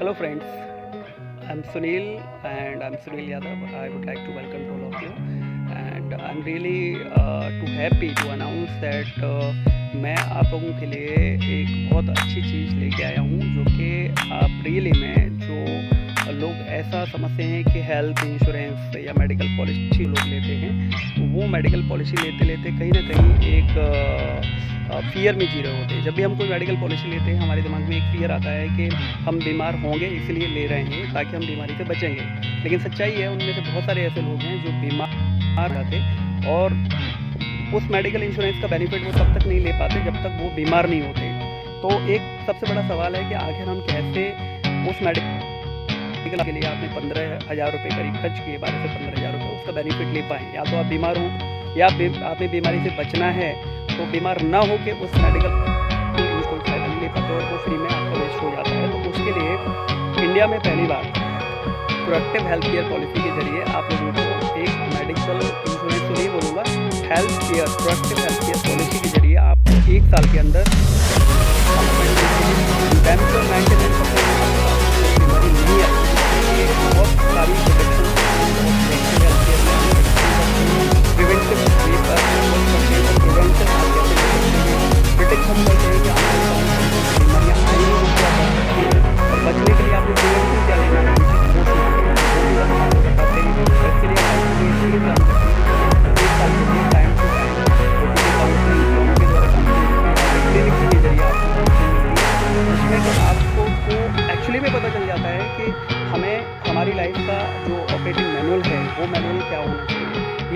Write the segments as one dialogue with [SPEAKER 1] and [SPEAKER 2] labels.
[SPEAKER 1] Hello friends, I'm Sunil and I'm Sunil Yadav. I would like to welcome to all of you and I'm really too happy to announce that मैं आप लोगों के लिए एक बहुत अच्छी चीज़ लेके आया हूँ जो कि अप्रैल में जो लोग ऐसा समझते हैं कि हेल्थ इंश्योरेंस या मेडिकल पॉलिसी लोग लेते हैं, वो मेडिकल पॉलिसी लेते लेते कहीं ना कहीं एक फियर में जी रहे होते हैं। जब भी हम कोई मेडिकल पॉलिसी लेते हैं हमारे दिमाग में एक फियर आता है कि हम बीमार होंगे इसलिए ले रहे हैं ताकि हम बीमारी से बचेंगे। लेकिन सच्चाई है उनमें से बहुत सारे ऐसे लोग हैं जो बीमार रहते और उस मेडिकल इंश्योरेंस का बेनिफिट वो तब तक नहीं ले पाते जब तक वो बीमार नहीं होते। तो एक सबसे बड़ा सवाल है कि आखिर हम कैसे उस मेडिकल के लिए आपने 15,000 रुपये करीब खर्च किए, 12 से 15,000 रुपये, उसका बेनिफिट ले पाएँ। या तो आप बीमार हो या आपने बीमारी से बचना है तो बीमार ना हो के उस मेडिकल कोई फायदा नहीं ले पाते और वो फ्री में आपका वेस्ट हो जाता है। तो उसके लिए इंडिया में पहली बार प्रोएक्टिव हेल्थ केयर पॉलिसी के जरिए आप लोगों को एक मेडिकल इंश्योरेंस तो नहीं बोलूँगा, health care proactive health care policy के जरिए आपको 1 साल के अंदर बीमारी नहीं आती। बहुत सारी बचने के लिए आपको प्रिवेंशन क्या लेना है आपको एक्चुअली में पता चल जाता है कि हमें हमारी लाइफ का जो ऑपरेटिंग मैनुअल है वो मैनुअल क्या होना चाहिए।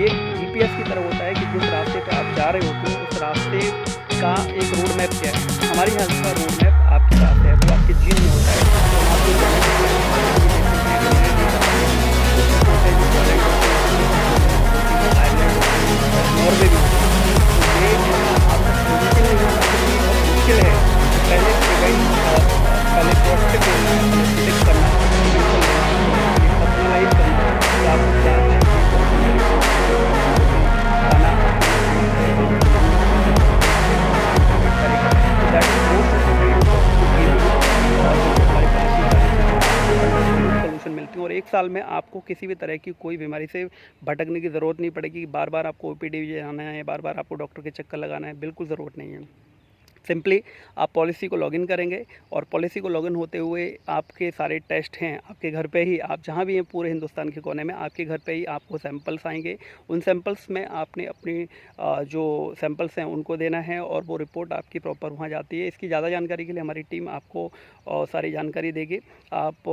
[SPEAKER 1] ये GPS की तरह होता है कि जिस रास्ते पे आप जा रहे होते हो उस रास्ते का एक रोड मैप क्या है। हमारी हेल्थ का रोड मैप आपके साथ है, वो आपके जीन में होता है। नॉर्वे भी मुश्किल है पहले करना अपनालाइज करना मिलती है और 1 साल में आपको किसी भी तरह की कोई बीमारी से भटकने की ज़रूरत नहीं पड़ेगी। बार बार आपको OPD जाना है, बार बार आपको डॉक्टर के चक्कर लगाना है, बिल्कुल ज़रूरत नहीं है। सिंपली आप पॉलिसी को लॉगिन करेंगे और पॉलिसी को लॉगिन होते हुए आपके सारे टेस्ट हैं आपके घर पे ही, आप जहाँ भी हैं पूरे हिंदुस्तान के कोने में आपके घर पे ही आपको सैंपल्स आएंगे। उन सैंपल्स में आपने अपनी जो सैंपल्स हैं उनको देना है और वो रिपोर्ट आपकी प्रॉपर वहाँ जाती है। इसकी ज़्यादा जानकारी के लिए हमारी टीम आपको सारी जानकारी देगी। आप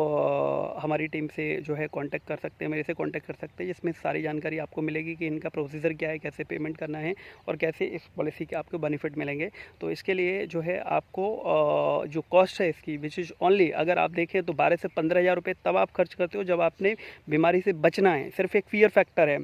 [SPEAKER 1] हमारी टीम से जो है कांटेक्ट कर सकते हैं, मेरे से कांटेक्ट कर सकते हैं, जिसमें सारी जानकारी आपको मिलेगी कि इनका प्रोसीजर क्या है, कैसे पेमेंट करना है और कैसे इस पॉलिसी के आपको बेनिफिट मिलेंगे। तो इसके लिए जो है आपको जो कॉस्ट है इसकी विच इज़ ओनली, अगर आप देखें तो 12 से 15,000 रुपये तब आप खर्च करते हो जब आपने बीमारी से बचना है। सिर्फ एक फियर फैक्टर है,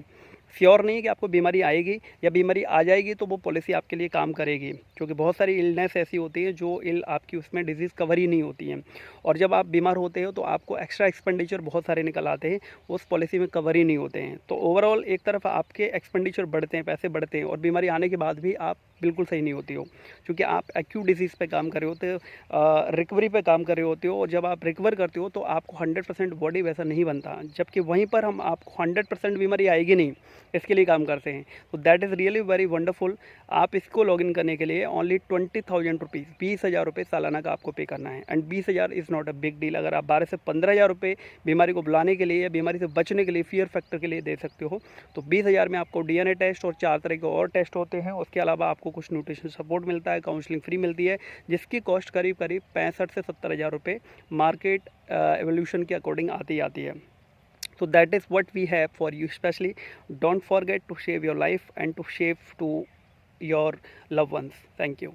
[SPEAKER 1] श्योर नहीं है कि आपको बीमारी आएगी या बीमारी आ जाएगी तो वो पॉलिसी आपके लिए काम करेगी, क्योंकि बहुत सारी इलनेस ऐसी होती है जो आपकी उसमें डिजीज़ कवर ही नहीं होती हैं और जब आप बीमार होते हो तो आपको एक्स्ट्रा एक्सपेंडिचर बहुत सारे निकल आते हैं, उस पॉलिसी में कवर ही नहीं होते हैं। तो ओवरऑल एक तरफ आपके एक्सपेंडिचर बढ़ते हैं, पैसे बढ़ते हैं और बीमारी आने के बाद भी आप बिल्कुल सही नहीं होती हो, क्योंकि आप एक्यूट डिजीज़ पे काम कर रहे होते हो, रिकवरी पे काम कर रहे होते हो और जब आप रिकवर करते हो तो आपको 100% बॉडी वैसा नहीं बनता, जबकि वहीं पर हम आपको 100% बीमारी आएगी नहीं इसके लिए काम करते हैं। तो that is really very wonderful. आप इसको लॉगिन करने के लिए ओनली 20,000 रुपीज़, 20,000 रुपये सालाना का आपको पे करना है and 20,000 is not a big deal. अगर आप 12 से 15,000 रुपये बीमारी को बुलाने के लिए या बीमारी से बचने के लिए फियर फैक्टर के लिए दे सकते हो तो 20,000 में आपको DNA टेस्ट और 4 तरह के और टेस्ट होते हैं। उसके अलावा आपको कुछ न्यूट्रिशन सपोर्ट मिलता है, काउंसलिंग फ्री मिलती है, जिसकी कॉस्ट करीब 65 से 70,000 रुपये मार्केट एवोल्यूशन के अकॉर्डिंग आती है। So that is what we have for you especially. Don't forget to save your life and to save to your loved ones. Thank you.